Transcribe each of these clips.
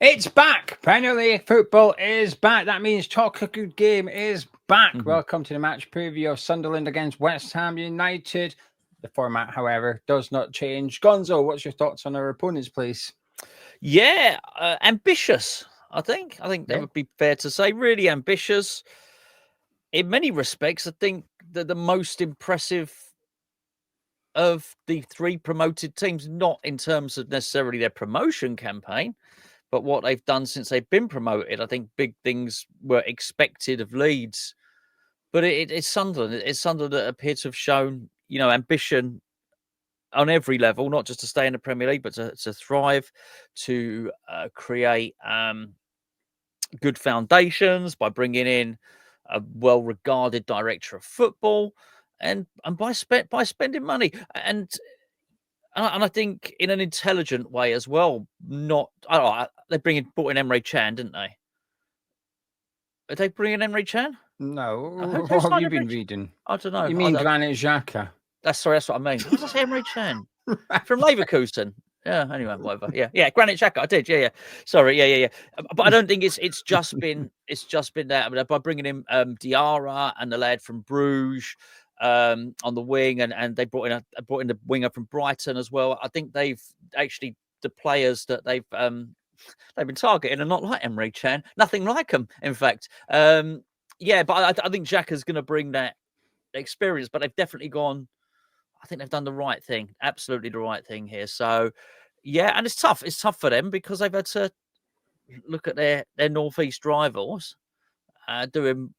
It's back. Premier League football is back. That means Talk a Good Game is back. Welcome to the match preview of Sunderland against West Ham United. The format, however, does not change. Gonzo, what's your thoughts on our opponents, please? Yeah, ambitious, I think. That would be fair to say. Really ambitious. In many respects, I think they're the most impressive of the three promoted teams, not in terms of necessarily their promotion campaign, but what they've done since they've been promoted. I think big things were expected of Leeds, but it's Sunderland. It's Sunderland that appear to have shown, ambition on every level, not just to stay in the Premier League, but to thrive, to create good foundations by bringing in a well-regarded director of football, and by spending money, and I think in an intelligent way as well. They brought in Emre Can, didn't they? Did they bring in Emre Can? No. What have you been reading? I don't know. You mean Granit Xhaka? That's what I mean. What does Emre Can? From Leverkusen. Yeah, anyway, whatever. Yeah, Granit Xhaka. I did. Yeah. Sorry, yeah. But I don't think it's just been that. I mean, by bringing in Diarra and the lad from Bruges on the wing, and they brought in the winger from Brighton as well. I think they've actually, the players that they've been targeting are not like Emre Can. Nothing like him, in fact. But I think Xhaka's going to bring that experience. But they've definitely gone. I think they've done the right thing, absolutely the right thing here. So, yeah, and it's tough. It's tough for them because they've had to look at their northeast rivals doing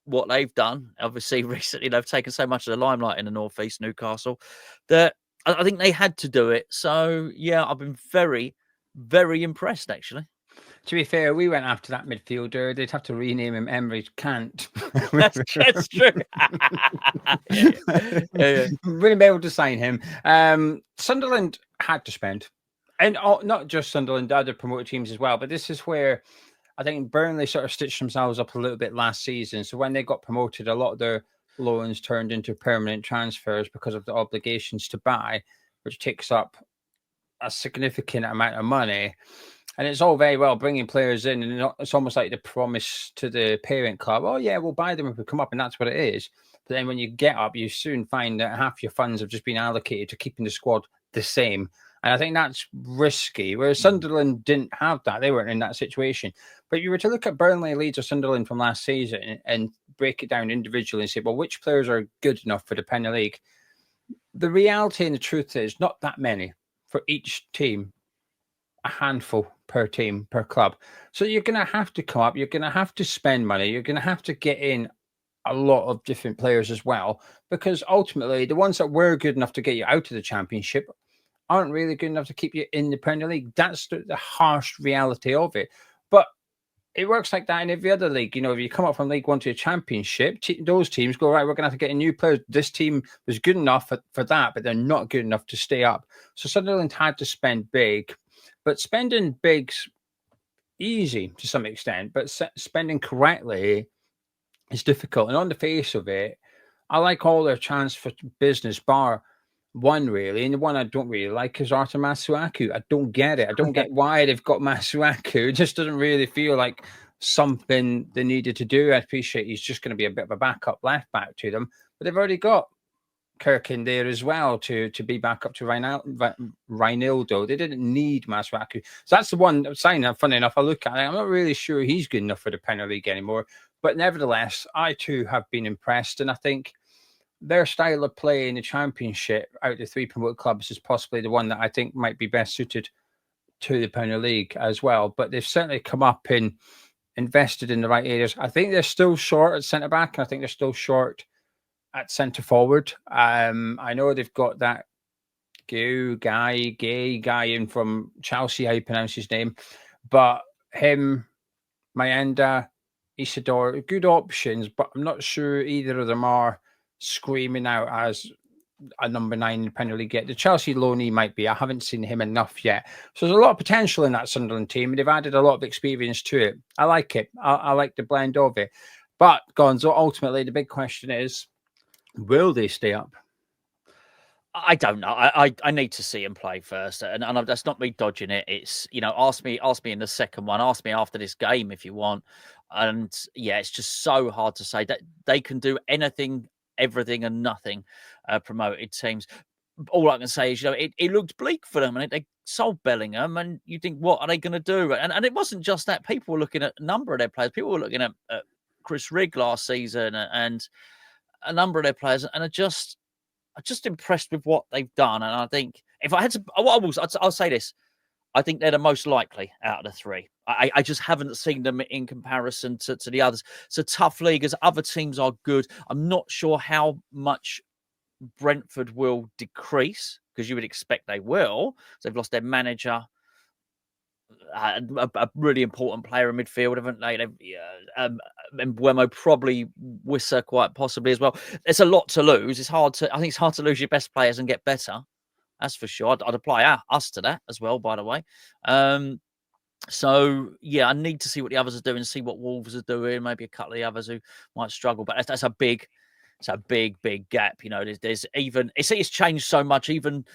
what they've done. Obviously, recently they've taken so much of the limelight in the northeast, Newcastle, that I think they had to do it. So, yeah, I've been very, very impressed, actually. To be fair, we went after that midfielder. They'd have to rename him Emre Can't. That's true. Yeah. Wouldn't be able to sign him. Sunderland had to spend. And not just Sunderland, the other promoted teams as well. But this is where I think Burnley sort of stitched themselves up a little bit last season. So when they got promoted, a lot of their loans turned into permanent transfers because of the obligations to buy, which takes up a significant amount of money. And it's all very well bringing players in, and it's almost like the promise to the parent club, oh, yeah, we'll buy them if we come up, and that's what it is. But then when you get up, you soon find that half your funds have just been allocated to keeping the squad the same. And I think that's risky, whereas Sunderland didn't have that. They weren't in that situation. But you were to look at Burnley, Leeds, or Sunderland from last season and break it down individually and say, well, which players are good enough for the Premier League? The reality and the truth is not that many for each team. A handful per team, per club. So you're going to have to come up. You're going to have to spend money. You're going to have to get in a lot of different players as well, because ultimately the ones that were good enough to get you out of the Championship aren't really good enough to keep you in the Premier League. That's the harsh reality of it. But it works like that in every other league. If you come up from League One to a Championship, those teams go, right, we're going to have to get in new players. This team was good enough for that, but they're not good enough to stay up. So Sunderland had to spend big. But spending big's easy to some extent, but spending correctly is difficult. And on the face of it, I like all their transfer business, bar one, really. And the one I don't really like is Artur Masuaku. I don't get it. I don't get why they've got Masuaku. It just doesn't really feel like something they needed to do. I appreciate he's just going to be a bit of a backup left back to them, but they've already got Kirk in there as well to be back up to Reinildo. They didn't need Masuaku. So that's the one sign that, funny enough, I look at it. I'm not really sure he's good enough for the Premier League anymore. But nevertheless, I too have been impressed. And I think their style of play in the Championship out of the three promoted clubs is possibly the one that I think might be best suited to the Premier League as well. But they've certainly come up and invested in the right areas. I think they're still short at centre-back. And I think they're still short at centre forward. I know they've got that gay guy in from Chelsea, how you pronounce his name, but him, Mayenda, Isidore, good options, but I'm not sure either of them are screaming out as a number 9 in the Premier League yet. The Chelsea loanee might be. I haven't seen him enough yet. So there's a lot of potential in that Sunderland team, and they've added a lot of experience to it. I like it. I like the blend of it. But, Gonzo, ultimately, the big question is, will they stay up? I don't know. I need to see him play first, and that's not me dodging it. It's, you know, ask me in the second one. Ask me after this game if you want. And yeah, it's just so hard to say that they can do anything, everything, and nothing. Promoted teams. All I can say is, you know, it looked bleak for them, and they sold Bellingham, and you think, what are they going to do? And it wasn't just that. People were looking at a number of their players. People were looking at Chris Rigg last season, and a number of their players, and I'm just impressed with what they've done. And I think if I had to, I'll say this: I think they're the most likely out of the three. I just haven't seen them in comparison to the others. It's a tough league, as other teams are good. I'm not sure how much Brentford will decrease, because you would expect they will. So they've lost their manager, a really important player in midfield, haven't they? Mbeumo, probably Wissa, quite possibly as well. It's a lot to lose. I think it's hard to lose your best players and get better. That's for sure. I'd apply us to that as well, by the way. So yeah, I need to see what the others are doing, see what Wolves are doing, maybe a couple of the others who might struggle. But that's a big gap. You know, there's even it's changed so much. Even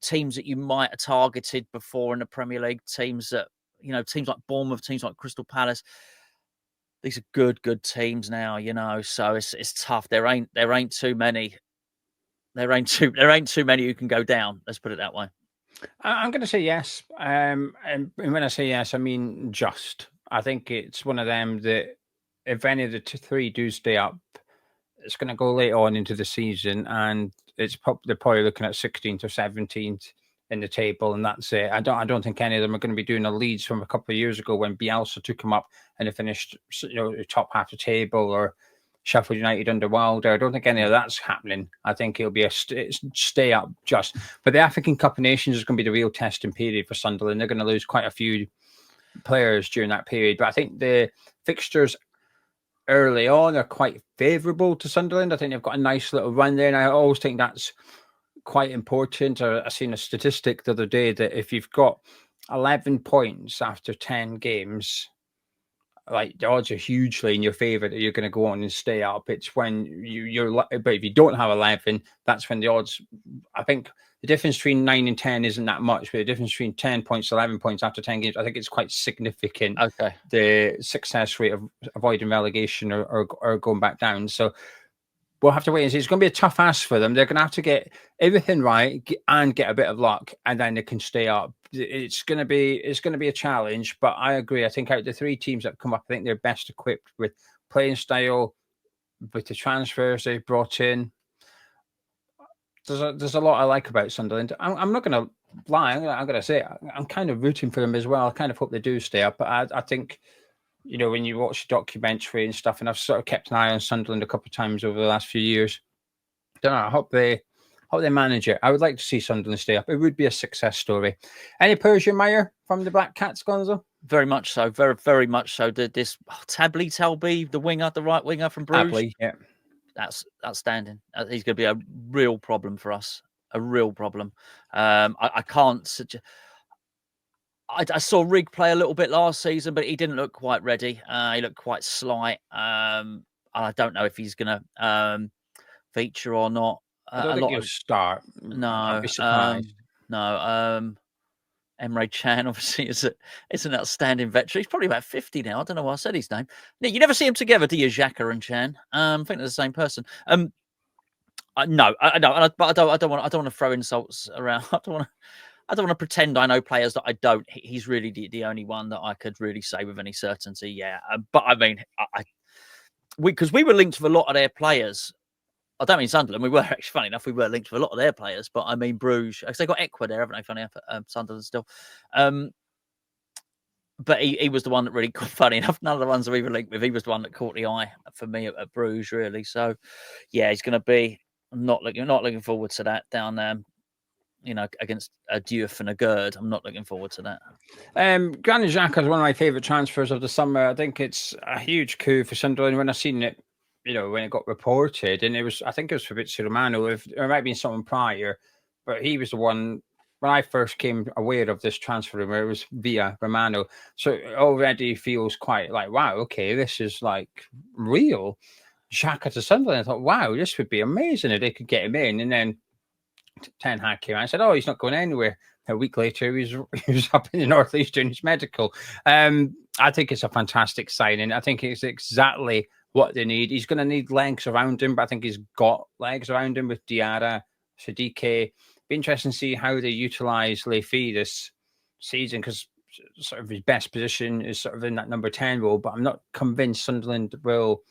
teams that you might have targeted before in the Premier League, teams that, you know, teams like Bournemouth, teams like Crystal Palace, these are good teams now, you know. So it's tough. There ain't too many. There ain't too many who can go down. Let's put it that way. I'm going to say yes. And when I say yes, I mean just. I think it's one of them that if any of the three do stay up, it's going to go late on into the season, and they're probably looking at 16th or 17th in the table, and that's it. I don't think any of them are going to be doing a Leeds from a couple of years ago when Bielsa took them up and they finished, you know, the top half of the table, or Sheffield United under Wilder. I don't think any of that's happening. I think it'll be a stay up just. But the African Cup of Nations is going to be the real testing period for Sunderland. They're going to lose quite a few players during that period. But I think the fixtures early on are quite favourable to Sunderland. I think they've got a nice little run there, and I always think that's quite important. I seen a statistic the other day that if you've got 11 points after 10 games, like the odds are hugely in your favour that you're going to go on and stay up. It's when but if you don't have 11, that's when the odds, I think the difference between 9 and 10 isn't that much, but the difference between 10 points, 11 points after 10 games, I think it's quite significant. Okay. The success rate of avoiding relegation or going back down. So we'll have to wait and see. It's going to be a tough ask for them. They're going to have to get everything right and get a bit of luck, and then they can stay up. It's going to be a challenge, but I agree. I think out of the three teams that come up, I think they're best equipped with playing style, with the transfers they've brought in. There's a lot I like about Sunderland. I'm not going to lie. I'm going to say I'm kind of rooting for them as well. I kind of hope they do stay up. But I think, you know, when you watch the documentary and stuff, and I've sort of kept an eye on Sunderland a couple of times over the last few years. I don't know. I hope they manage it. I would like to see Sunderland stay up. It would be a success story. Any players you admire from the Black Cats, Gonzo? Very much so. Very, very much so. This Talby, the right winger from Bruges. Tabley, yeah. That's outstanding. He's going to be a real problem for us. A real problem. I can't suggest. I saw Rigg play a little bit last season, but he didn't look quite ready. He looked quite slight. I don't know if he's going to feature or not. I don't think he'll start. No. I'd be surprised. No. Emre Can, obviously, is an outstanding veteran. He's probably about 50 now. I don't know why I said his name. You never see him together, do you, Xhaka and Can? I think they're the same person. No, I don't. But I don't want to throw insults around. I don't want to pretend I know players that I don't. He's really the only one that I could really say with any certainty. Yeah, but I mean, because we were linked with a lot of their players. I don't mean Sunderland. We were actually, funny enough, we were linked with a lot of their players. But I mean Bruges, because they got Ekwa there, haven't they? Funny enough, Sunderland still. But he was the one that really got, funny enough, none of the ones that we were linked with, he was the one that caught the eye for me at Bruges, really. So, yeah, he's going to be not looking forward to that down there. You know, against a Diouf and a Gerd. I'm not looking forward to that. Granit Xhaka is one of my favourite transfers of the summer. I think it's a huge coup for Sunderland. When I seen it, you know, when it got reported, and I think it was Fabrizio Romano. If there might have been someone prior, but he was the one when I first came aware of this transfer, where it was via Romano. So it already feels quite like, wow, okay, this is like real. Xhaka to Sunderland. I thought, wow, this would be amazing if they could get him in, and then Ten Hag came out and said, "Oh, he's not going anywhere." A week later, he was up in the northeast doing his medical. I think it's a fantastic signing. I think it's exactly what they need. He's going to need legs around him, but I think he's got legs around him with Diarra, Sadiq. Be interesting to see how they utilize Leafy this season, because sort of his best position is sort of in that number 10 role, but I'm not convinced Sunderland will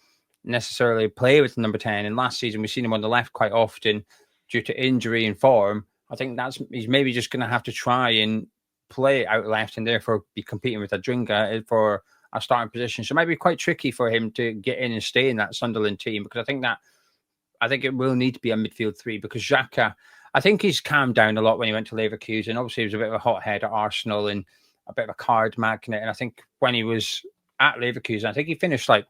necessarily play with the number 10. And last season, we've seen him on the left quite often due to injury and form. I think he's maybe just going to have to try and play out left and therefore be competing with Adringa for a starting position. So it might be quite tricky for him to get in and stay in that Sunderland team, because I think it will need to be a midfield three, because Xhaka, I think he's calmed down a lot when he went to Leverkusen. Obviously, he was a bit of a hothead at Arsenal and a bit of a card magnet. And I think when he was at Leverkusen, I think he finished like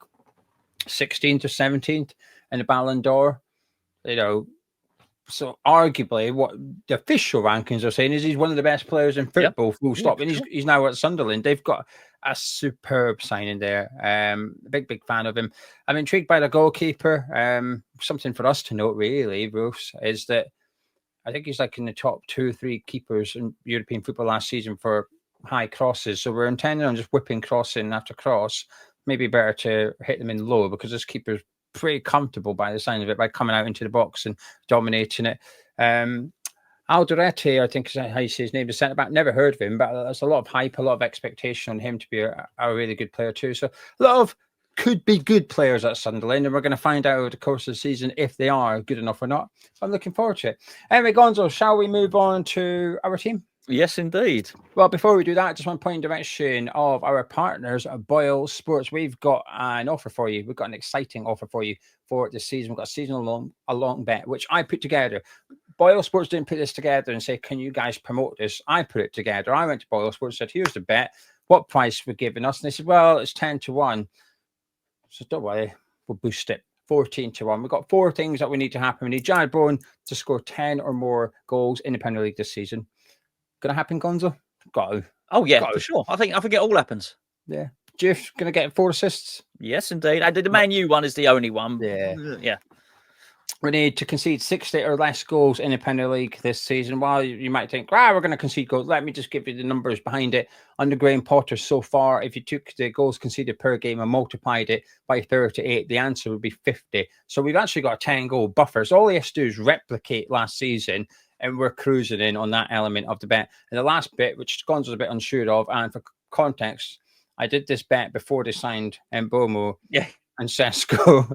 16th or 17th in the Ballon d'Or. So arguably, what the official rankings are saying is he's one of the best players in football, full stop. And he's now at Sunderland. They've got a superb signing there. Big fan of him. I'm intrigued by the goalkeeper. Something for us to note, really, Bruce, is that I think he's like in the top 2 or 3 keepers in European football last season for high crosses. So we're intending on just whipping crossing after cross. Maybe better to hit them in low, because this keeper's pretty comfortable by the sign of it, by coming out into the box and dominating it. Alderete, I think is how you say his name, is centre back. Never heard of him, but there's a lot of hype, a lot of expectation on him to be a really good player too. So a lot of could be good players at Sunderland, and we're going to find out over the course of the season if they are good enough or not. I'm looking forward to it. Anyway, Gonzo, shall we move on to our team? Yes, indeed. Well, before we do that, I just want to point in direction of our partners at Boyle Sports. We've got an offer for you. We've got an exciting offer for you for this season. We've got a season-long bet, which I put together. Boyle Sports didn't put this together and say, can you guys promote this? I put it together. I went to Boyle Sports and said, here's the bet. What price we're giving us? And they said, well, it's 10-1. So don't worry, we'll boost it. 14-1. We've got 4 things that we need to happen. We need Jared Bowen to score 10 or more goals in the Premier League this season. Gonna happen, Gonzo? Got to. Oh yeah, for sure. I think it all happens. Yeah. Jeff gonna get 4 assists. Yes, indeed. The Man U one is the only one. Yeah. We need to concede 60 or less goals in the Premier League this season. While you might think, we're going to concede goals, let me just give you the numbers behind it. Under Graham Potter so far, if you took the goals conceded per game and multiplied it by 38, the answer would be 50. So we've actually got a 10-goal buffer. So all he has to do is replicate last season, and we're cruising in on that element of the bet. And the last bit, which Gonzo's a bit unsure of, and for context, I did this bet before they signed Mbomo. Yeah. And Sesko.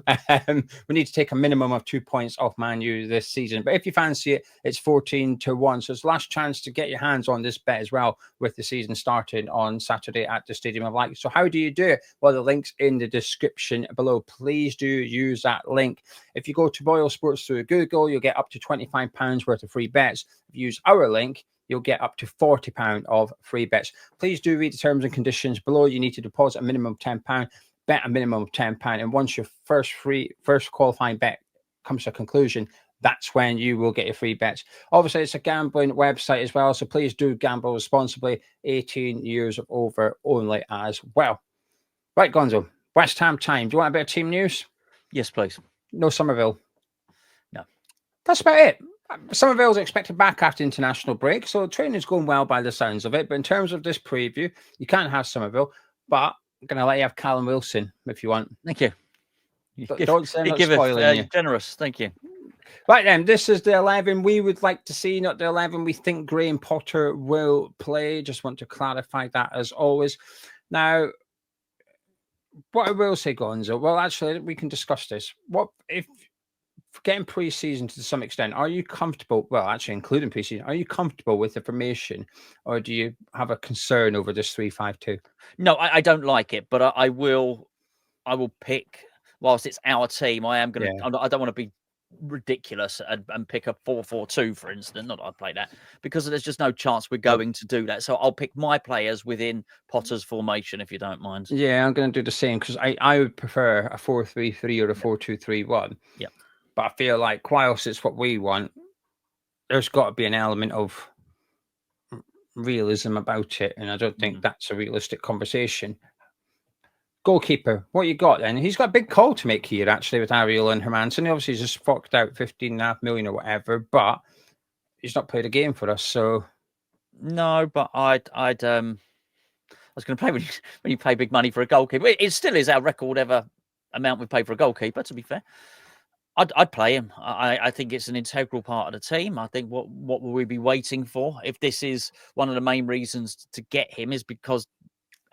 We need to take a minimum of 2 points off Man U this season. But if you fancy it, it's 14-1. So it's last chance to get your hands on this bet as well, with the season starting on Saturday at the Stadium of Light. So how do you do it? Well, the link's in the description below. Please do use that link. If you go to Boyle Sports through Google, you'll get up to £25 worth of free bets. If you use our link, you'll get up to £40 of free bets. Please do read the terms and conditions below. You need to deposit a minimum of £10. Bet a minimum of £10, and once your first qualifying bet comes to a conclusion, that's when you will get your free bets. Obviously, it's a gambling website as well, so please do gamble responsibly. 18 years of over only as well. Right, Gonzo, West Ham time. Do you want a bit of team news? Yes, please. No Somerville. No. That's about it. Somerville's expected back after international break, so training's going well by the sounds of it. But in terms of this preview, you can't have Somerville, but I'm going to let you have Callum Wilson if you want. Thank you. Don't say I'm not spoiling you. Generous. Thank you. Right then, this is the 11 we would like to see, not the 11 we think Graham Potter will play. Just want to clarify that as always. Now, what I will say, Gonzo, well, actually, we can discuss this. What if, getting pre-season to some extent, are you comfortable, well, actually including pre-season, are you comfortable with the formation, or do you have a concern over this 3-5-2? No, I don't like it, but I will pick, whilst it's our team, I am going to, I don't want to be ridiculous and pick a 4-4-2, for instance. Not that I play that, because there's just no chance we're going to do that. So I'll pick my players within Potter's formation, if you don't mind. Yeah, I'm going to do the same, because I would prefer a 4-3-3 or a 4-2-3-1. Yeah. But I feel like whilst it's what we want, there's got to be an element of realism about it. And I don't think that's a realistic conversation. Goalkeeper, what you got then? He's got a big call to make here, actually, with Ariel and Hermansen. Obviously, he's just forked out 15.5 million or whatever. But he's not played a game for us. So no, but I was going to play when you pay big money for a goalkeeper. It still is our record ever amount we pay for a goalkeeper. To be fair, I'd play him. I think it's an integral part of the team. I think what will we be waiting for? If this is one of the main reasons to get him is because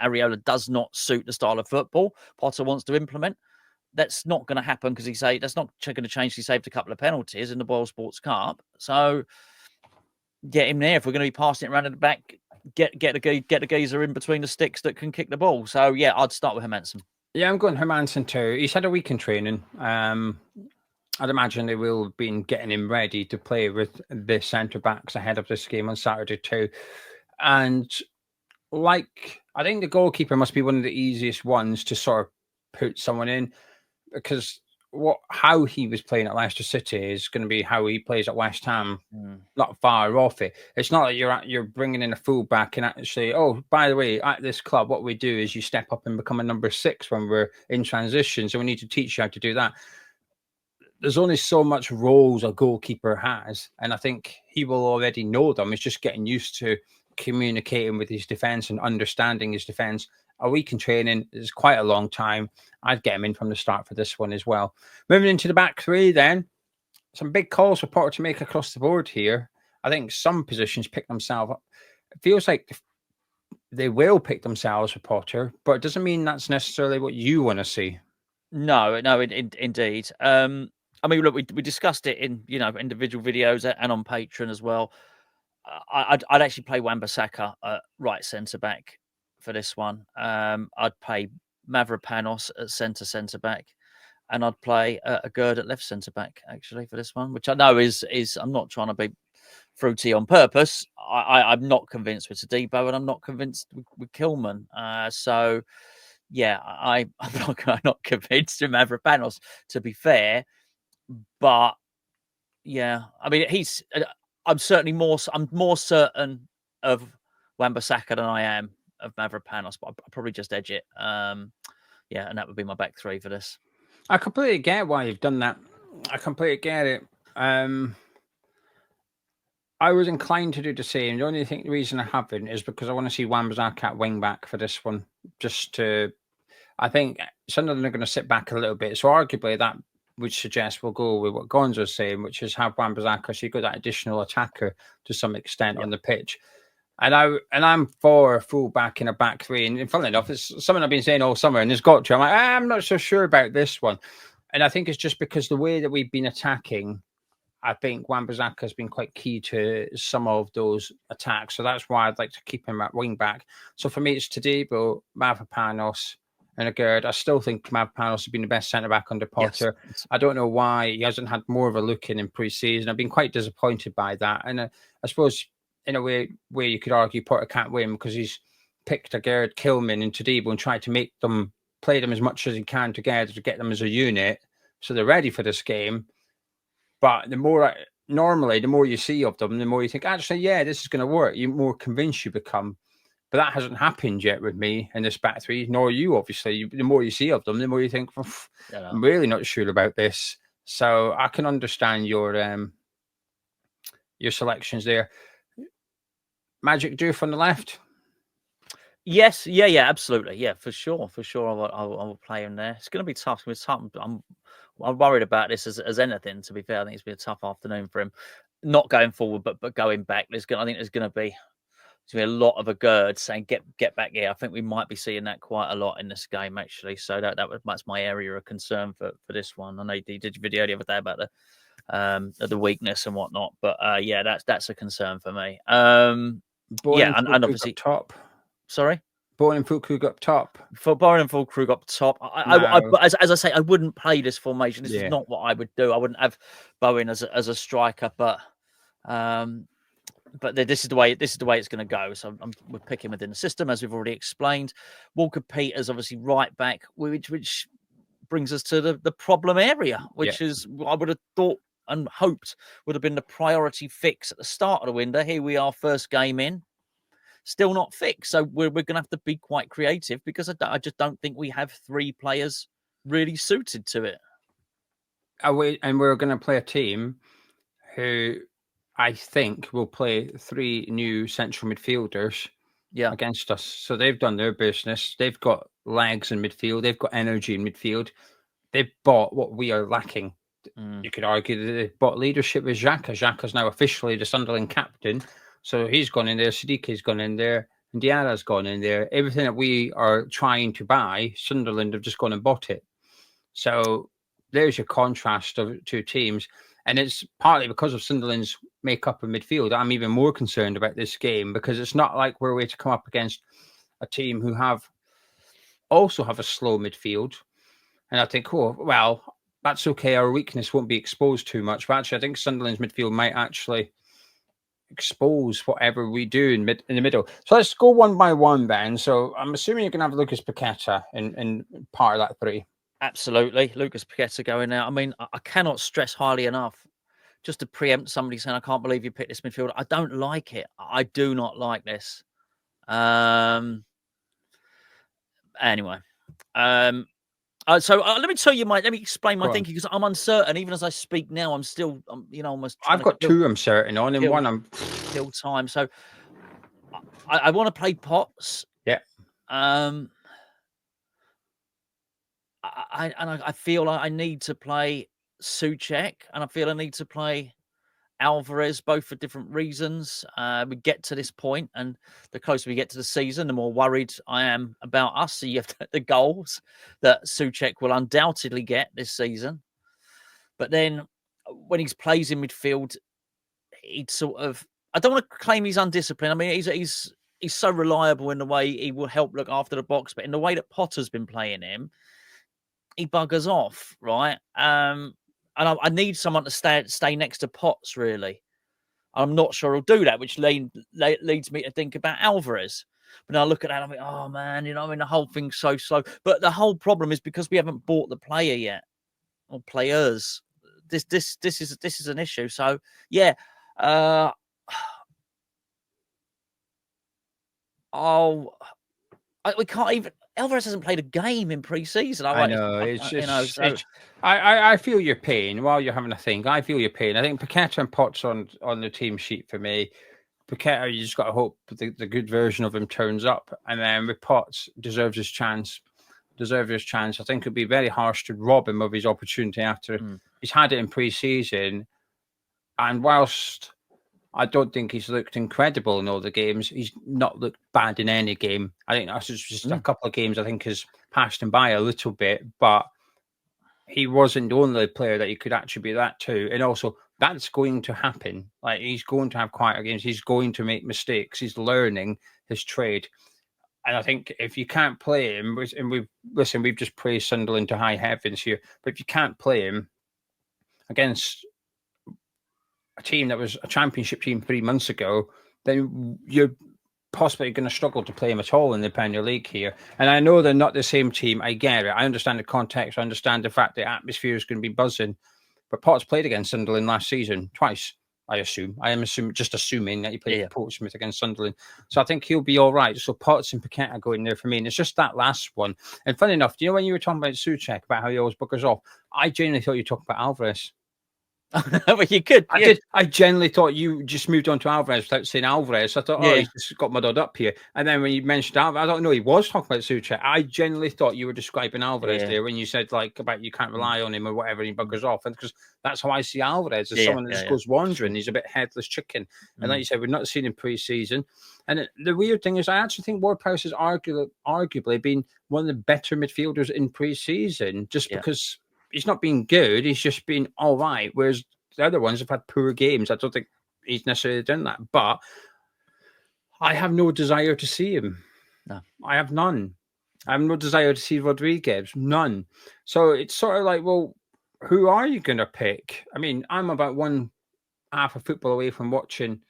Areola does not suit the style of football Potter wants to implement. That's not going to happen because that's not going to change. He saved a couple of penalties in the Boyle Sports Cup, so get him there. If we're going to be passing it around at the back, get the geezer in between the sticks that can kick the ball. So yeah, I'd start with Hermansen. Yeah, I'm going Hermansen too. He's had a week in training. I'd imagine they will have been getting him ready to play with the centre backs ahead of this game on Saturday too. And I think the goalkeeper must be one of the easiest ones to sort of put someone in, because how he was playing at Leicester City is going to be how he plays at West Ham. Not far off it. It's not like you're bringing in a fullback and actually, oh, by the way, at this club, what we do is you step up and become a number 6 when we're in transition. So we need to teach you how to do that. There's only so much roles a goalkeeper has, and I think he will already know them. He's just getting used to communicating with his defence and understanding his defence. A week in training is quite a long time. I'd get him in from the start for this one as well. Moving into the back three then, some big calls for Potter to make across the board here. I think some positions pick themselves up. It feels like they will pick themselves for Potter, but it doesn't mean that's necessarily what you want to see. No, indeed. I mean, look, we discussed it in individual videos and on Patreon as well. I'd actually play Wan-Bissaka at right centre back for this one. I'd play Mavropanos at centre back, and I'd play a Gerd at left centre back actually for this one, which I know is I'm not trying to be fruity on purpose. I'm not convinced with Todibo, and I'm not convinced with Kilman. So yeah, I'm not convinced with Mavropanos, to be fair. But yeah, I mean, I'm more certain of Wan-Bissaka than I am of Mavropanos, but I'll probably just edge it. Yeah, and that would be my back three for this. I completely get why you've done that. I completely get it. I was inclined to do the same. The only reason I haven't is because I want to see Wan-Bissaka at wing back for this one. I think Sunderland are going to sit back a little bit. So arguably that would suggest we'll go with what Gonzo's saying, which is have Wan-Bissaka, so you've got that additional attacker to some extent on the pitch. And I'm for a full back in a back three. And funnily enough, it's something I've been saying all summer, and it's got to. I'm like, I'm not so sure about this one. And I think it's just because the way that we've been attacking, I think Wan-Bissaka has been quite key to some of those attacks. So that's why I'd like to keep him at wing back. So for me, it's Todibo, Mavropanos, and a Gerd. I still think Mavropanos has been the best centre back under Potter. Yes. I don't know why he hasn't had more of a look in pre-season. I've been quite disappointed by that. And I suppose in a way where you could argue Potter can't win because he's picked a Gerd, Kilman, and Todibo and tried to make them play them as much as he can together to get them as a unit so they're ready for this game. But the more you see of them, the more you think, actually, yeah, this is going to work. The more convinced you become. But that hasn't happened yet with me in this back three, nor you, obviously. The more you see of them, the more you think, I'm really not sure about this. So I can understand your selections there. Magic Doof on the left. Yes, yeah, absolutely, yeah, for sure. I will play him there. It's going to be tough. I'm worried about this as anything. To be fair, I think it's been a tough afternoon for him. Not going forward, but going back. I think there's going to be a lot of a Gerd saying get back here. I think we might be seeing that quite a lot in this game actually. So that's my area of concern for this one. I know you did a video the other day about the weakness and whatnot, but yeah, that's a concern for me. And obviously top. Sorry? Bowen and Fulkrug up top. For Bowen and Fulkrug up top. As I say, I wouldn't play this formation. This is not what I would do. I wouldn't have Bowen as a striker, but this is the way it's going to go. So we're picking within the system, as we've already explained. Walker Peters, obviously right back, which brings us to the problem area, which is I would have thought and hoped would have been the priority fix at the start of the window. Here we are, first game in. Still not fixed. So we're going to have to be quite creative because I just don't think we have three players really suited to it. And we're going to play a team who I think, will play 3 new central midfielders against us. So they've done their business. They've got legs in midfield. They've got energy in midfield. They've bought what we are lacking. You could argue that they've bought leadership with Xhaka. Xhaka's now officially the Sunderland captain. So he's gone in there. Sadiqi's gone in there. And Diarra's gone in there. Everything that we are trying to buy, Sunderland have just gone and bought it. So there's your contrast of 2 teams. And it's partly because of Sunderland's makeup of midfield. I'm even more concerned about this game because it's not like we're way to come up against a team who also have a slow midfield. And I think, oh, well, that's okay. Our weakness won't be exposed too much. But actually, I think Sunderland's midfield might actually expose whatever we do in the middle. So let's go one by one then. So I'm assuming you're going to have Lucas Paqueta in part of that 3. Absolutely. Lucas Paqueta going out. I mean, I cannot stress highly enough, just to preempt somebody saying, I can't believe you picked this midfielder. I don't like it. I do not like this. Anyway. So let me tell you let me explain my thinking because I'm uncertain. Even as I speak now, I'm still, almost. I've got 2 I'm certain on, and one I'm kill time. So I want to play Potts. Yeah. I feel like I need to play Souček, and I feel I need to play Alvarez, both for different reasons. We get to this point, and the closer we get to the season, the more worried I am about us. So you have the goals that Souček will undoubtedly get this season. But then when he plays in midfield, he'd sort of, I don't want to claim he's undisciplined. I mean, he's so reliable in the way he will help look after the box, but in the way that Potter's been playing him, he buggers off, right? And I need someone to stay next to Potts, really. I'm not sure he'll do that, which leads me to think about Alvarez. But now I look at that, I'm like, oh man, the whole thing's so slow. But the whole problem is because we haven't bought the player yet, or players. This is an issue. So yeah, we can't even. Alvarez hasn't played a game in pre-season. I know. I feel your pain while you're having a think. I feel your pain. I think Paqueta and Potts on the team sheet for me. Paqueta, you just got to hope the good version of him turns up. And then with Potts, deserves his chance. I think it'd be very harsh to rob him of his opportunity after he's had it in pre-season. And whilst I don't think he's looked incredible in all the games, he's not looked bad in any game. I think that's just a couple of games I think has passed him by a little bit, but he wasn't the only player that you could attribute that to. And also, that's going to happen. Like, he's going to have quieter games. He's going to make mistakes. He's learning his trade. And I think if you can't play him, and we've just praised Sunderland to high heavens here, but if you can't play him against a team that was a championship team 3 months ago, then you're possibly going to struggle to play him at all in the Premier League here. And I know they're not the same team. I get it. I understand the context. I understand the fact the atmosphere is going to be buzzing. But Potts played against Sunderland last season twice, I assume. I am assuming that he played Portsmouth against Sunderland. So I think he'll be all right. So Potts and Paqueta go in there for me. And it's just that last one. And funny enough, do you know when you were talking about Souček, about how he always buggers off, I genuinely thought you were talking about Alvarez. Well, you could. I did. I generally thought you just moved on to Alvarez without saying Alvarez. So I thought, he's just got muddled up here. And then when you mentioned Alvarez, I don't know, he was talking about Souček. I generally thought you were describing Alvarez there when you said about you can't rely on him or whatever, and he buggers off. And because that's how I see Alvarez, as someone that just goes wandering. He's a bit headless chicken. And like you said, we've not seen him pre-season. And the weird thing is, I actually think Ward-Prowse has arguably been one of the better midfielders in pre-season, just because he's not been good. He's just been all right. Whereas the other ones have had poor games. I don't think he's necessarily done that. But I have no desire to see him. No. I have none. I have no desire to see Rodriguez. None. So it's sort of like, well, who are you going to pick? I mean, I'm about one half of football away from watching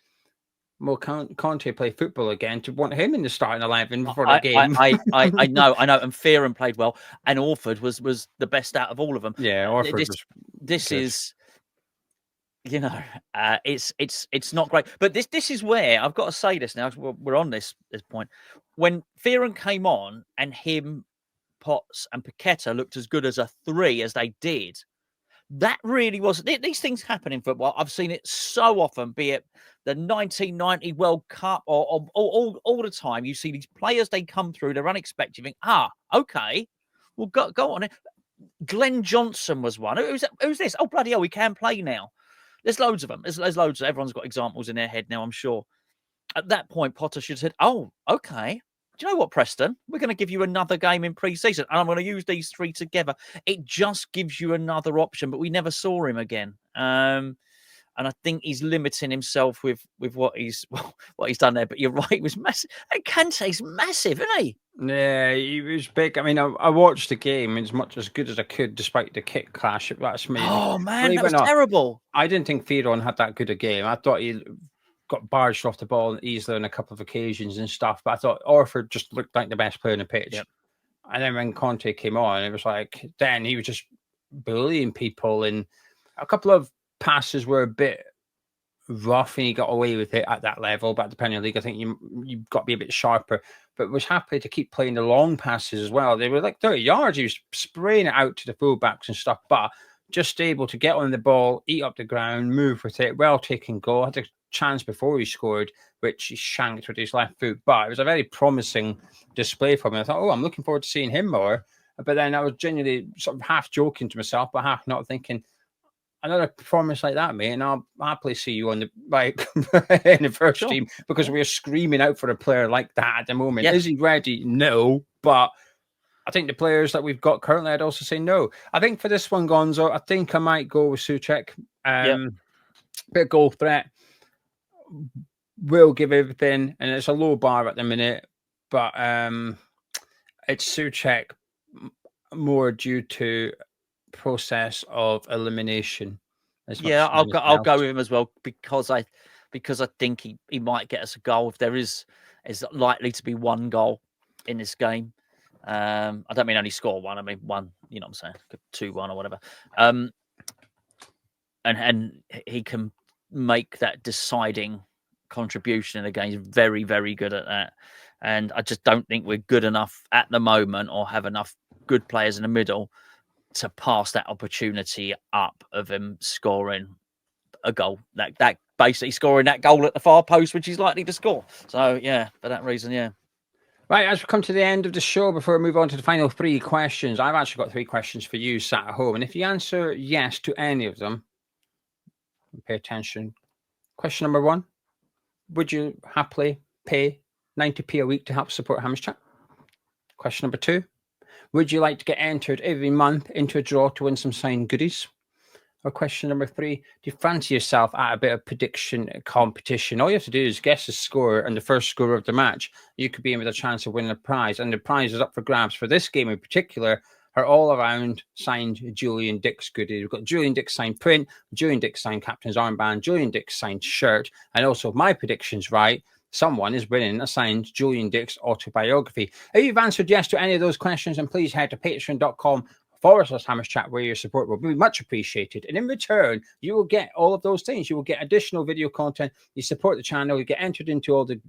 Mo Conte play football again to want him in the starting 11 before the game. I know. And Fearon played well, and Orford was the best out of all of them. Yeah, Orford this is, it's not great. But this is where I've got to say this now. We're on this point. When Fearon came on and him, Potts and Paqueta looked as good as a 3 as they did, that really was. These things happen in football. I've seen it so often, be it the 1990 World Cup or all the time. You see these players, they come through, they're unexpected. You think, okay, well, go on. Glenn Johnson was one. Who's this? Oh, bloody hell, we can play now. There's loads of them. There's loads. Everyone's got examples in their head now, I'm sure. At that point, Potter should have said, oh, okay. Do you know what, Preston? We're going to give you another game in pre-season, and I'm going to use these three together. It just gives you another option, but we never saw him again. And I think he's limiting himself with what he's done there. But you're right, he was massive. And Kante's massive, isn't he? Yeah, he was big. I mean, I watched the game as much as good as I could, despite the kick clash. That's me. Oh man, that was terrible. I didn't think Feiron had that good a game. I thought he got barged off the ball easily on a couple of occasions and stuff. But I thought Orford just looked like the best player on the pitch. Yep. And then when Conte came on, it was like, then he was just bullying people. And a couple of passes were a bit rough and he got away with it at that level. But at the Premier League, I think you've got to be a bit sharper. But was happy to keep playing the long passes as well. They were like 30 yards. He was spraying it out to the fullbacks and stuff. But just able to get on the ball, eat up the ground, move with it. Well taken goal. Had a chance before he scored, which he shanked with his left foot. But it was a very promising display for me. I thought, I'm looking forward to seeing him more. But then I was genuinely sort of half joking to myself, but half not thinking, another performance like that, mate, and I'll happily see you on the in the first team, because we're screaming out for a player like that at the moment. Is he ready? No, but I think the players that we've got currently, I'd also say no. I think for this one, Gonzo, I think I might go with Souček. Bit of goal threat. Will give everything, and it's a low bar at the minute, but it's Souček more due to process of elimination. I'll go with him as well, because I think he might get us a goal. If there is likely to be one goal in this game. I don't mean only score one. I mean one. You know what I'm saying? 2-1 or whatever. And he can make that deciding contribution in the game. He's very, very good at that. And I just don't think we're good enough at the moment, or have enough good players in the middle to pass that opportunity up of him scoring a goal. That basically scoring that goal at the far post, which he's likely to score. So yeah, for that reason, yeah. Right, as we come to the end of the show, before we move on to the final 3 questions, I've actually got 3 questions for you sat at home. And if you answer yes to any of them, pay attention. Question number 1, would you happily pay 90p a week to help support Hammers Chat? Question number 2, would you like to get entered every month into a draw to win some signed goodies? Or question number 3, do you fancy yourself at a bit of prediction competition? All you have to do is guess the score and the first scorer of the match. You could be in with a chance of winning a prize. And the prize is up for grabs for this game in particular. Are all-around signed Julian Dix goodies. We've got Julian Dix signed print, Julian Dix signed captain's armband, Julian Dix signed shirt, and also if my prediction's right, someone is winning a signed Julian Dix autobiography. If you've answered yes to any of those questions, then please head to patreon.com/Hammers Chat, where your support will be much appreciated. And in return, you will get all of those things. You will get additional video content. You support the channel. You get entered into all the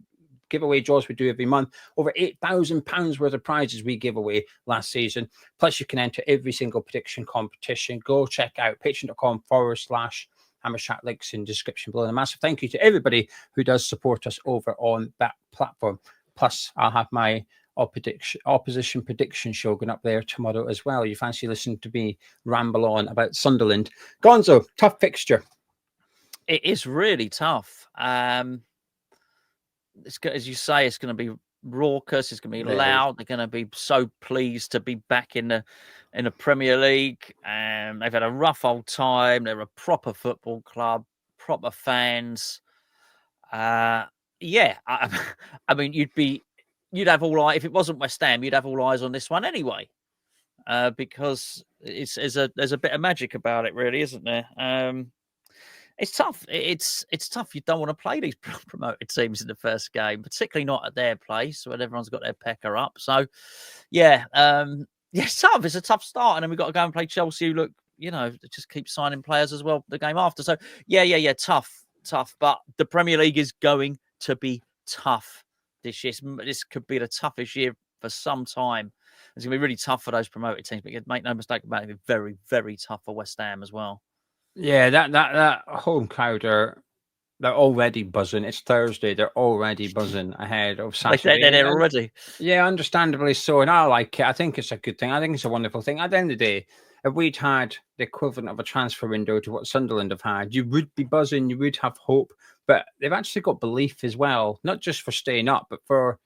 giveaway draws we do every month. Over £8,000 worth of prizes we give away last season. Plus, you can enter every single prediction competition. Go check out patreon.com/Hammers Chat, links in the description below. And a massive thank you to everybody who does support us over on that platform. Plus, I'll have my opposition prediction show going up there tomorrow as well. You fancy listening to me ramble on about Sunderland? Gonzo, tough fixture. It is really tough. As you say, it's going to be raucous. It's going to be loud. They're going to be so pleased to be back in the Premier League. They've had a rough old time. They're a proper football club, proper fans. I mean, you'd have all eyes. If it wasn't West Ham, you'd have all eyes on this one anyway, because there's a bit of magic about it, really, isn't there? It's tough. It's tough. You don't want to play these promoted teams in the first game, particularly not at their place when everyone's got their pecker up. So, yeah, it's tough. It's a tough start, and then we've got to go and play Chelsea, who look, just keep signing players as well the game after. So, yeah, tough. But the Premier League is going to be tough this year. This could be the toughest year for some time It's going to be really tough for those promoted teams, but make no mistake about it, it'll be very, very tough for West Ham as well. Yeah, that home crowd they're already buzzing. It's Thursday. They're already buzzing ahead of Saturday. They're there already. Yeah, understandably so. And I like it. I think it's a good thing. I think it's a wonderful thing. At the end of the day, if we'd had the equivalent of a transfer window to what Sunderland have had, you would be buzzing. You would have hope. But they've actually got belief as well, not just for staying up, but for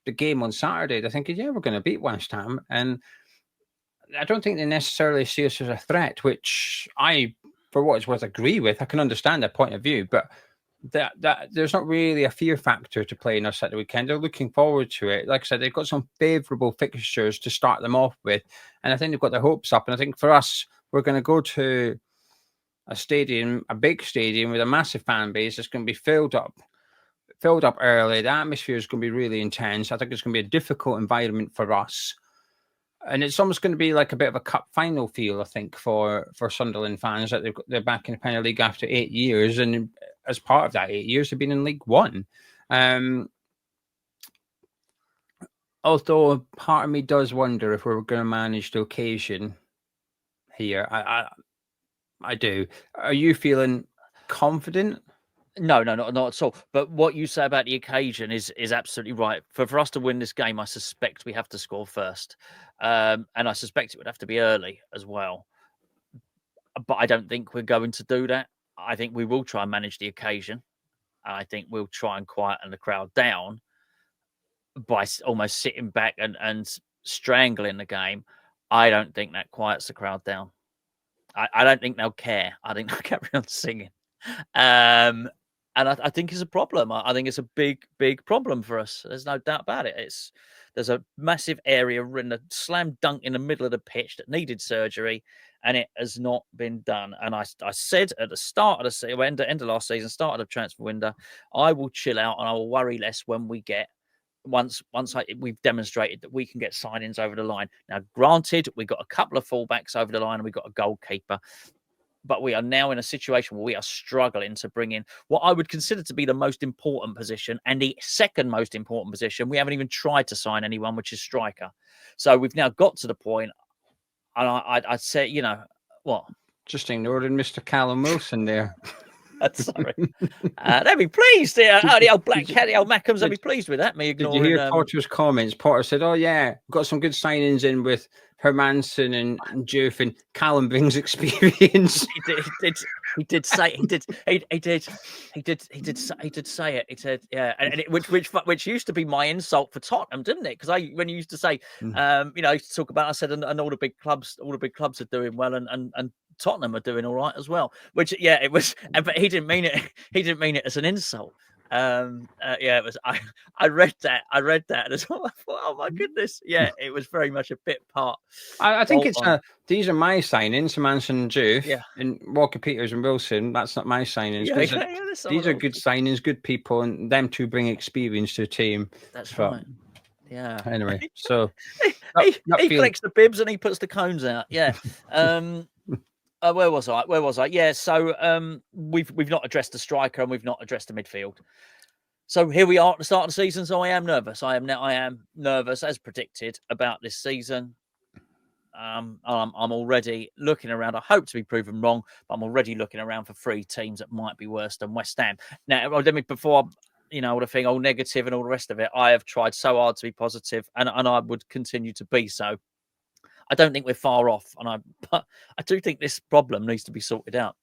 the game on Saturday. They're thinking, yeah, we're going to beat West Ham. And I don't think they necessarily see us as a threat, which I, for what it's worth, agree with. I can understand their point of view, but that there's not really a fear factor to playing us at the weekend. They're looking forward to it. Like I said, they've got some favourable fixtures to start them off with, and I think they've got their hopes up. And I think for us, we're going to go to a stadium, a big stadium with a massive fan base. It's going to be filled up early. The atmosphere is going to be really intense. I think it's going to be a difficult environment for us. And it's almost going to be like a bit of a cup final feel, I think, for Sunderland fans, that they're back in the Premier League after 8 years. And as part of that 8 years, they've been in League One. Although part of me does wonder if we're going to manage the occasion here. I do. Are you feeling confident? No, not at all. But what you say about the occasion is absolutely right. For us to win this game, I suspect we have to score first. And I suspect it would have to be early as well. But I don't think we're going to do that. I think we will try and manage the occasion. I think we'll try and quieten the crowd down by almost sitting back and strangling the game. I don't think that quiets the crowd down. I don't think they'll care. I think they'll carry on singing. And I think it's a problem. I think it's a big, big problem for us. There's no doubt about it. There's a massive area in the slam dunk in the middle of the pitch that needed surgery, and it has not been done. And I said at the start of the season, end of last season, start of the transfer window, I will chill out and I will worry less when we get once we've demonstrated that we can get signings over the line. Now, granted, we've got a couple of fullbacks over the line and we've got a goalkeeper. But we are now in a situation where we are struggling to bring in what I would consider to be the most important position, and the second most important position. We haven't even tried to sign anyone, which is striker. So we've now got to the point, and I'd say, what? Just ignoring Mr. Callum Wilson there. Sorry. They'd be pleased. The old black cat, the old Mackhams, they'd be pleased with that. Me ignoring. Did you hear Porter's comments? Porter said, "Oh yeah, we've got some good signings in with Hermanson and Juve, and Callum brings experience." He did say it. He said, yeah, and which used to be my insult for Tottenham, didn't it? Because when you used to say, I used to talk about, I said, and all the big clubs are doing well, and Tottenham are doing all right as well. Which, yeah, it was, but he didn't mean it. He didn't mean it as an insult. It was. I read that and I thought, oh my goodness, yeah, it was very much a bit part. I think these are my signings, Manson and Juve, and Walker Peters and Wilson. That's not my signings. These are good signings, good people, and them two bring experience to the team. That's right. Yeah. Anyway, so he collects the bibs and he puts the cones out. Yeah. Where was I? Yeah. So we've not addressed the striker and we've not addressed the midfield. So here we are at the start of the season. So I am nervous. I am nervous as predicted about this season. I'm already looking around. I hope to be proven wrong, but I'm already looking around for 3 teams that might be worse than West Ham. Now, before all the thing, all negative and all the rest of it, I have tried so hard to be positive, and I would continue to be so. I don't think we're far off, but I do think this problem needs to be sorted out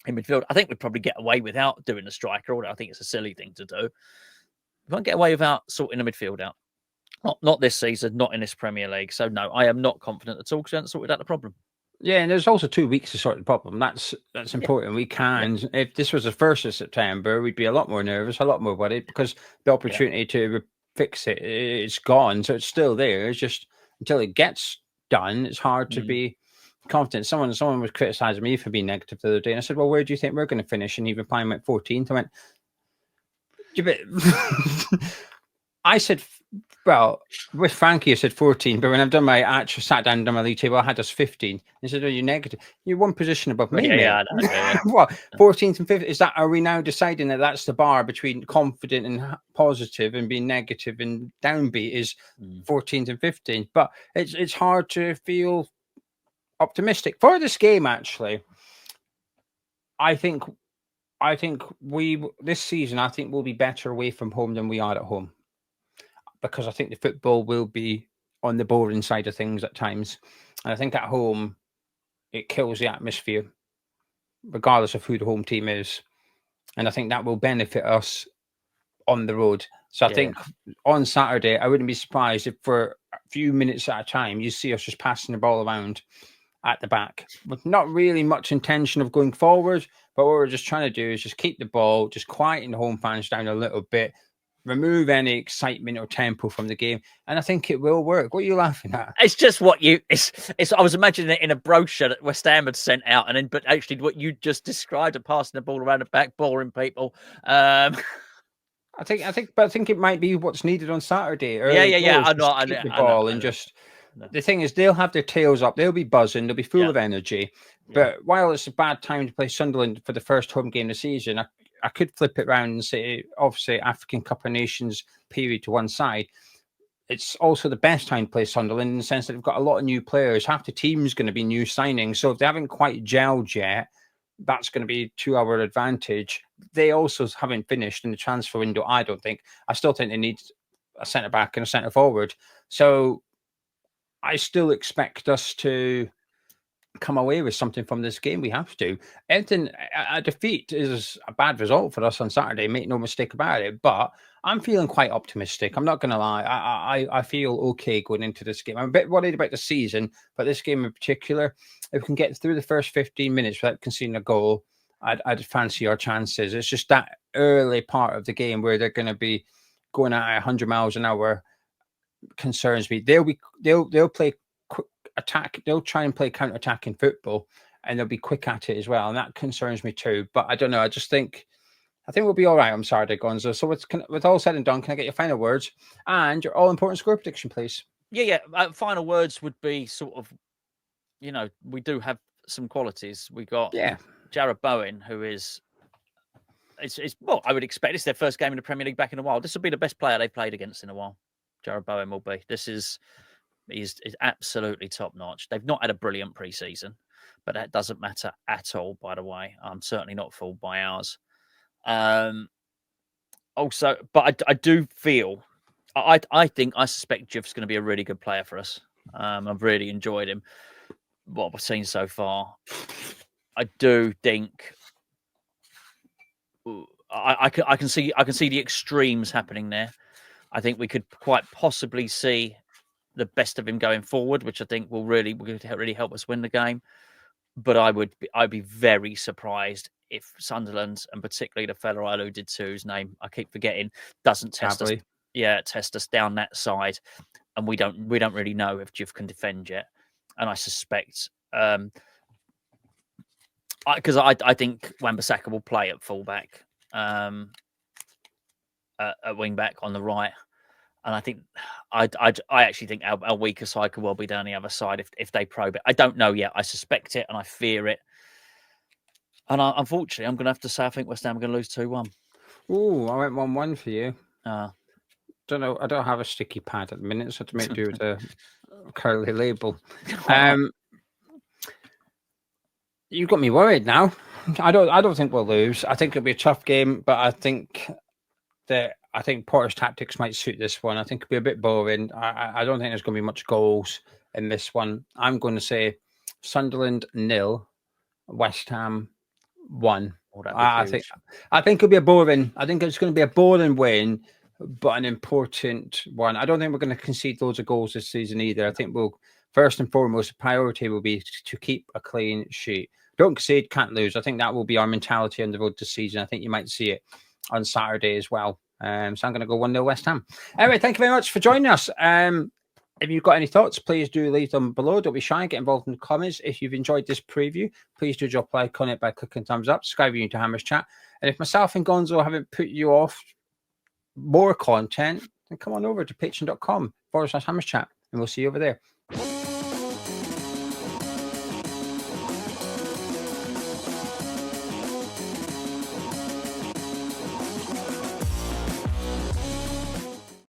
in midfield. I think we'd probably get away without doing the striker, although I think it's a silly thing to do. We won't get away without sorting the midfield out. Not this season, not in this Premier League. So no, I am not confident at all because we haven't sorted out the problem. Yeah, and there's also 2 weeks to sort the problem. That's important. We can. If this was the 1st of September, we'd be a lot more nervous, a lot more worried, because the opportunity to fix it's gone. So it's still there. It's just until it gets done, it's hard to be confident. Someone was criticizing me for being negative the other day, and I said, "Well, where do you think we're going to finish?" And he replied, "I'm at 14th." I went, I said Well, with Frankie, I said 14, but when I've done my actual sat down and done my league table, I had us 15. He said, "Oh, you're negative. You're one position above me, mate." I know, yeah. What 14th and 15th? Is that? Are we now deciding that that's the bar between confident and positive, and being negative and downbeat is 14th and 15th? But it's hard to feel optimistic for this game. Actually, I think this season, I think we'll be better away from home than we are at home, because I think the football will be on the boring side of things at times. And I think at home, it kills the atmosphere, regardless of who the home team is. And I think that will benefit us on the road. So I think on Saturday, I wouldn't be surprised if for a few minutes at a time, you see us just passing the ball around at the back with not really much intention of going forward. But what we're just trying to do is just keep the ball, just quieten the home fans down a little bit, remove any excitement or tempo from the game, and I think it will work. What are you laughing at? It's just what you. It's. I was imagining it in a brochure that West Ham had sent out, and then, but actually, what you just described of passing the ball around the back, boring people. I think it might be what's needed on Saturday. Yeah. I know. The ball and just. The thing is, they'll have their tails up. They'll be buzzing. They'll be full of energy. But while it's a bad time to play Sunderland for the first home game of the season, I could flip it around and say, obviously, African Cup of Nations period to one side. It's also the best time to play Sunderland in the sense that they've got a lot of new players. Half the team's going to be new signings. So if they haven't quite gelled yet, that's going to be to our advantage. They also haven't finished in the transfer window, I don't think. I still think they need a centre-back and a centre-forward. So I still expect us to come away with something from this game. We have to. Anything, a defeat is a bad result for us on Saturday. Make no mistake about it. But I'm feeling quite optimistic. I'm not going to lie. I feel okay going into this game. I'm a bit worried about the season, but this game in particular, if we can get through the first 15 minutes without conceding a goal, I'd fancy our chances. It's just that early part of the game where they're going to be going at 100 miles an hour concerns me. They'll play quick attack. They'll try and play counter-attacking football, and they'll be quick at it as well. And that concerns me too. But I don't know. I think we'll be all right on Saturday, Gonzo. So with all said and done, can I get your final words and your all-important score prediction, please? Yeah. Final words would be sort of, we do have some qualities. We got Jared Bowen, who is. It's well, I would expect it's their first game in the Premier League back in a while. This will be the best player they've played against in a while. Jared Bowen will be. He's absolutely top notch. They've not had a brilliant preseason, but that doesn't matter at all. By the way, I'm certainly not fooled by ours. Also, but I do feel, I suspect Jeff's going to be a really good player for us. I've really enjoyed him. What I've seen so far, I do think. I can see the extremes happening there. I think we could quite possibly see the best of him going forward, which I think will really help us win the game. But I'd be very surprised if Sunderland, and particularly the fella I alluded to, whose name I keep forgetting, doesn't test us. Yeah, test us down that side, and we don't really know if Jiv can defend yet. And I suspect, because I think Wan-Bissaka will play at fullback. At wing back on the right, and I think I actually think our weaker side could well be down the other side if they probe it. I don't know yet. I suspect it and I fear it. And unfortunately, I'm going to have to say I think West Ham are going to lose 2-1. Oh, I went 1-1 for you. Don't know. I don't have a sticky pad at the minute, so I have to make do with a curly label. You've got me worried now. I don't think we'll lose. I think it'll be a tough game, but I think Porter's tactics might suit this one. I think it'll be a bit boring. I don't think there's going to be much goals in this one. I'm going to say Sunderland 0, West Ham 1. I think it'll be a boring. I think it's going to be a boring win, but an important one. I don't think we're going to concede loads of goals this season either. I think we'll first and foremost, the priority will be to keep a clean sheet. Don't concede, can't lose. I think that will be our mentality on the road this season. I think you might see it on Saturday as well. So I'm going to go 1-0 West Ham. Anyway, thank you very much for joining us. If you've got any thoughts, please do leave them below. Don't be shy. Get involved in the comments. If you've enjoyed this preview, please do drop a like on it by clicking thumbs up. Subscribe to Hammer's Chat. And if myself and Gonzo haven't put you off more content, then come on over to patreon.com/Hammers Chat, and we'll see you over there.